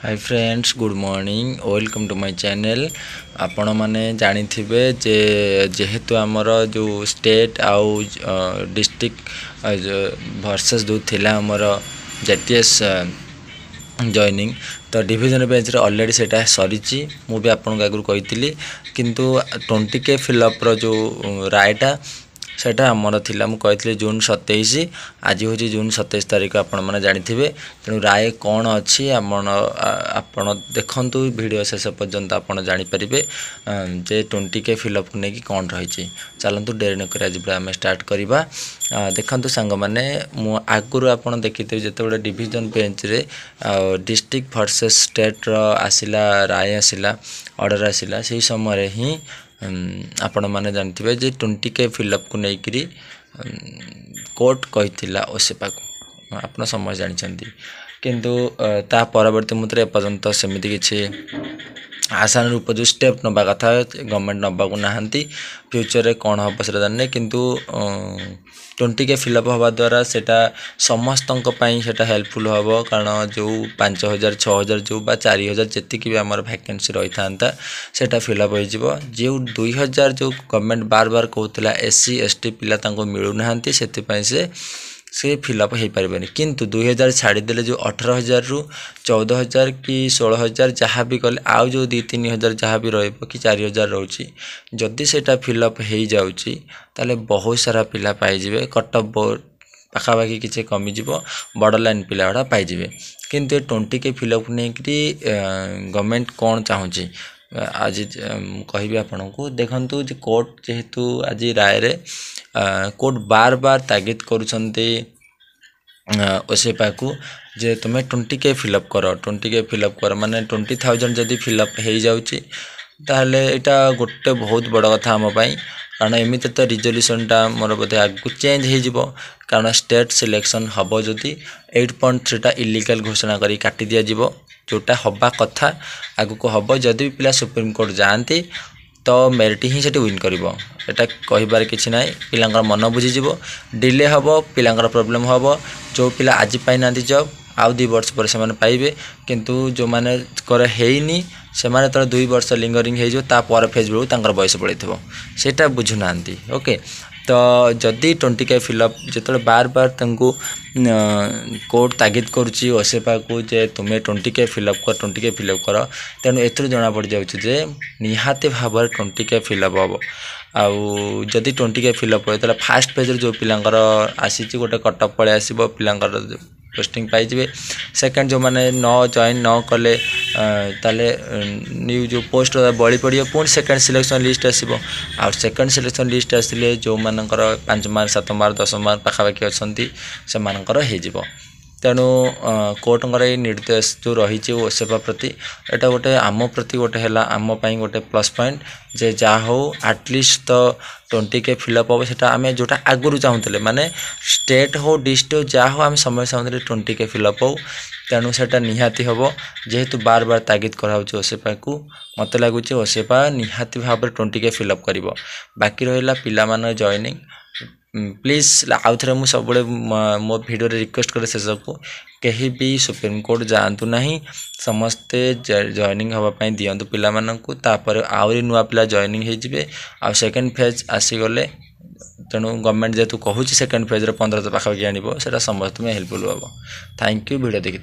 Hi friends, good morning, welcome to my channel. आपण माने जानी थिबे जे जेहेतु आमर जो स्टेट आउ डिस्ट्रिक्ट वर्सेस जो थिला आमर जेटीएस जॉइनिंग तो डिविजन बेंच ऑलरेडी सेटा सरी मुझे आपन आगु कही किंतु 20K फिलअप जो रायटा सेटा आमर थिला मु कही जून 27 आज हूँ जून 27 तारीख आपण मैंने जानी तेणु राय कौन अच्छी आपण देखु वीडियो शेष पर्यंत आपड़ जापर जे 20K फिलअप को लेकिन कौन रही। चलतु डेरी नक आम स्टार्ट करवा। देखु सांग मैंने आगुरी आप देखी जो डिविजन बेंच रे डिस्ट्रिक्ट वर्सेस स्टेट आसला राय आसला ऑर्डर आसला से समय ही आपण मैंने जानते जे 20K फिलअप को लेकरी कोर्ट कही ओसेपा को आप समझ जानते किंतु ता परवर्ती मुद्रे एपर्यंत सेमती किसी आसान रूप जो स्टेप नवा कथा गवर्नमेंट नवाक नहांती फ्यूचर रे कौन हम से जाने किंतु 20K फिलअप हवा द्वारा सेटा समस्त सेटा हेल्पफुल हम कारण जो 5000 6000 जो 4000 जी भी आम वैकेंसी रही था सेटा फिलअप हो जो 2000 जो गवर्नमेंट बार बार कहूला SC ST पिला मिलूना से फिलअप हो पारे किंतु 2000 छाड़ीदे जो 18000 रु 14000 कि 16000 जहाँ भी कले आउ जो 2-3 जहाँ भी रही कि 4000 रोची जदि सेटा फिलअप हो जाऊँगी ताले बहुत सारा पिला पाइबे कटअप पाखापाखि किसी कमिज बड़ लाइन पिला गुड़ा पाइबे किंतु 20K फिलअप नहीं गवर्नमेंट कौन चाहूँगी आज कहि आपण को देखंतु जे कोर्ट जेहेतु आज राय रे कोर्ट बार बार तागिद करुछंते ओसेपा को जे तुम्हें 20K फिलअप कर माने 20,000 जदि फिलअप हो जाउची ताहले एटा गोटे बहुत बड़ कथा हम पाई कारण एमिते तो रिजोल्यूशनटा मोर बोधे आगु चेंज हो जिवो कारण स्टेट सिलेक्शन हबो जदि 8.3 इलीगल घोषणा करी काटी दिया जिवो जोटा हवा कथा आगु को हबो जदि भी पिला सुप्रीम कोर्ट जाती तो मेरिट ही से विन कर कहबार कि ना पिलांकर मन बुझीज डिले हम पिलांकर प्रोब्लेम हम जो पिला आज पाई ना जॉब आउ 2 वर्ष पर से पाइबे किंतु जो माने कर हेनी से माने तो 2 वर्ष लिंगरिंग हो फेज बेलू बयस पड़े सेटा बुझुना ओके। तो जदि 20K फिलअप जो बार बार तंको कोर्ट तागिद करुच्ची ओसेपा को जे तुम्हें 20K फिलअप कर तेणु एथुर जना पड़ जाए निहाती भाव 20K फिलअप हम आउ जदि 20K फिलअप हो फास्ट पेज जो पिलांकर आसी गोटे कटअप पड़े आसो पिलांकर पोस्टिंग पाइबे सेकेंड जो मैंने न जॉइन न कले ताले न्यू जो पोस्ट बड़ी पड़ो पुणी सेकेंड सिलेक्शन लिस्ट आसो आ सेकेंड सिलेक्शन लिस्ट आसिले जो मानकर 5 मार्क 7 मार्क 10 मार्क पाखापाखि अच्छी से हो तेणु कोर्टर निर्देश जो रही ओसेपा प्रति एटा गोटे आम प्रति गोटे है आम गोटे प्लस पॉइंट जे जा हो एटलिस्ट तो 20K फिलअप हम से आम जोटा आगुरी चाहूले माने स्टेट हो डिस्ट्रिक्ट हो जा हो आम समय चाहूले 20K फिलअप हो तेणु सेटा निहाती हम जेहेतु बार बार तागिद कराऊँ ओसेपा को मत लगुच ओसेपा निहाती भाव 20K फिलअप कर बाकी रहा पिला जॉइनिंग प्लीज आउ थे मुझे सब मो वीडियो रिक्वेस्ट करे शेष को कहीं भी सुप्रीम कोर्ट जातु ना समस्ते जॉइनिंग हाँपाई दिंतु पिला आहरी नुआ पिला जॉइनिंग हो आ सेकेंड फेज आसीगले तेणु गवर्नमेंट जेहेतु कहूँ सेकेंड फेज 1500 पाखापाखि आने से समस्त में हेल्पफुल हम। थैंक यू वीडियो देखि।